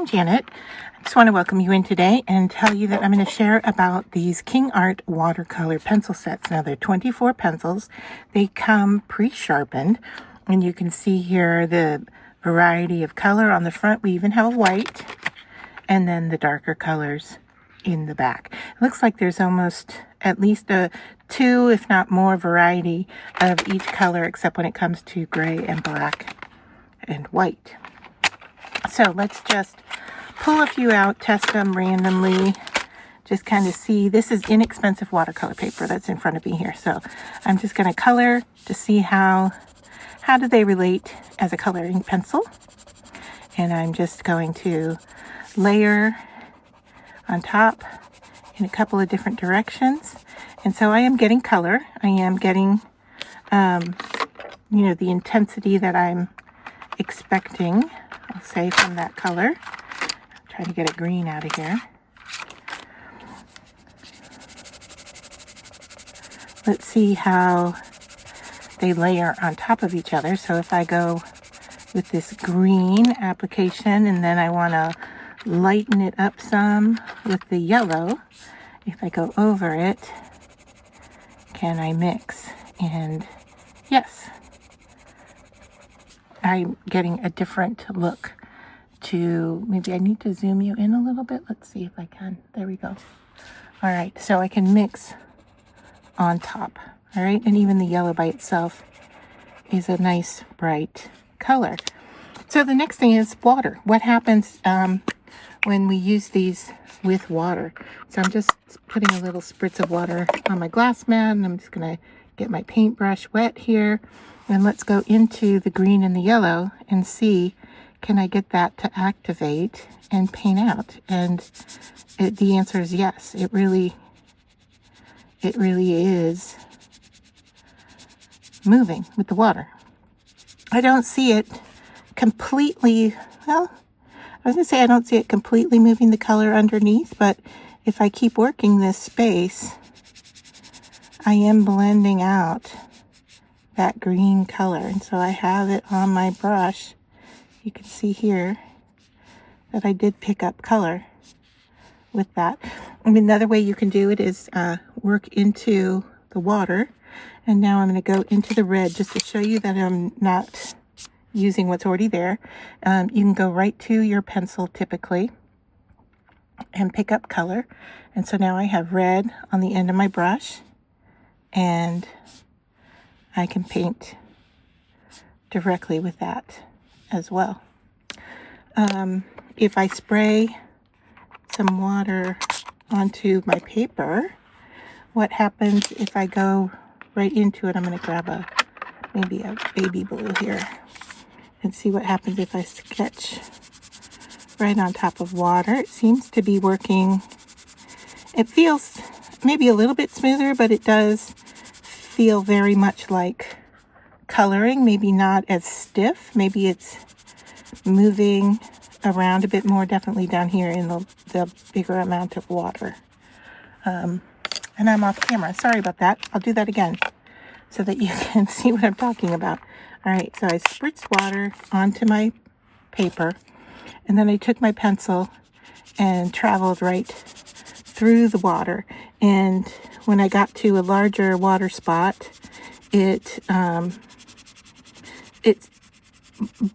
Janet. I just want to welcome you in today and tell you that I'm going to share about these Kingart watercolor pencil sets. Now, they're 24 pencils. They come pre-sharpened, and you can see here the variety of color on the front. We even have white, and then the darker colors in the back. It looks like there's almost at least a two, if not more, variety of each color, except when it comes to gray and black and white. So let's just pull a few out, test them randomly, just kind of see. This is inexpensive watercolor paper that's in front of me here. So I'm just going to color to see how do they relate as a coloring pencil. And I'm just going to layer on top in a couple of different directions. And so I am getting color. I am getting, the intensity that I'm expecting, I'll say, from that color. Try to get a green out of here. Let's see how they layer on top of each other. So if I go with this green application and then I want to lighten it up some with the yellow, if I go over it, can I mix? And yes, I'm getting a different look to, maybe I need to zoom you in a little bit. Let's see if I can. There we go. All right, so I can mix on top. All right, and even the yellow by itself is a nice bright color. So the next thing is water. What happens when we use these with water? So I'm just putting a little spritz of water on my glass mat, and I'm just gonna get my paintbrush wet here. And let's go into the green and the yellow and see, can I get that to activate and paint out? And the answer is yes. It really is moving with the water. I don't see it completely, well, I was going to say I don't see it completely moving the color underneath, but if I keep working this space, I am blending out that green color. And so I have it on my brush. You can see here that I did pick up color with that. I mean, another way you can do it is work into the water. And now I'm going to go into the red just to show you that I'm not using what's already there. You can go right to your pencil typically and pick up color. And so now I have red on the end of my brush, and I can paint directly with that as well. If I spray some water onto my paper, what happens if I go right into it? I'm going to grab maybe a baby blue here and see what happens if I sketch right on top of water. It seems to be working. It feels maybe a little bit smoother, but it does feel very much like coloring, maybe not as stiff. Maybe it's moving around a bit more, definitely down here in the bigger amount of water. And I'm off camera. Sorry about that. I'll do that again so that you can see what I'm talking about. All right, so I spritzed water onto my paper, and then I took my pencil and traveled right through the water. And when I got to a larger water spot, it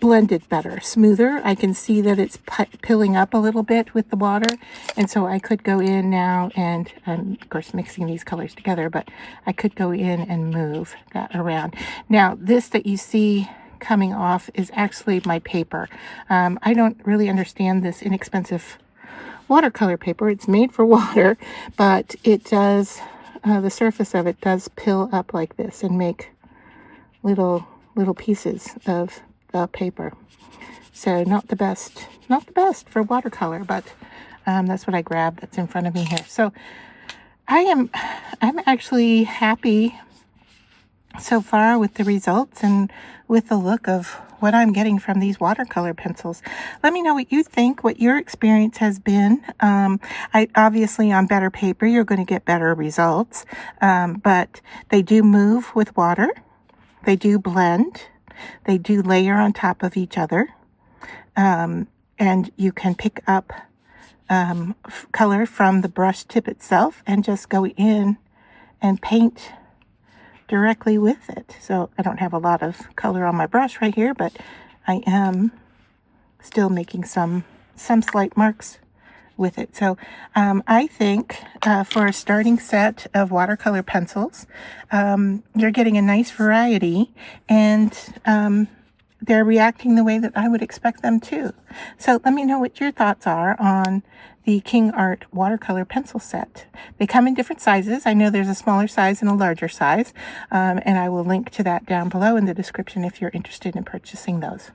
blended better, smoother. I can see that it's pilling up a little bit with the water, and so I could go in now and of course mixing these colors together, but I could go in and move that around. Now this that you see coming off is actually my paper. I don't really understand this inexpensive watercolor paper. It's made for water, but it does, the surface of it does pill up like this and make little pieces of the paper. So not the best for watercolor, but that's what I grabbed that's in front of me here. So I'm actually happy so far with the results and with the look of what I'm getting from these watercolor pencils. Let me know what you think, what your experience has been. I obviously on better paper, you're going to get better results, but they do move with water. They do blend. They do layer on top of each other. and you can pick up color from the brush tip itself and just go in and paint directly with it. So I don't have a lot of color on my brush right here, but I am still making some slight marks with it. So I think for a starting set of watercolor pencils, you're getting a nice variety, and they're reacting the way that I would expect them to. So let me know what your thoughts are on the Kingart watercolor pencil set. They come in different sizes. I know there's a smaller size and a larger size, and I will link to that down below in the description if you're interested in purchasing those.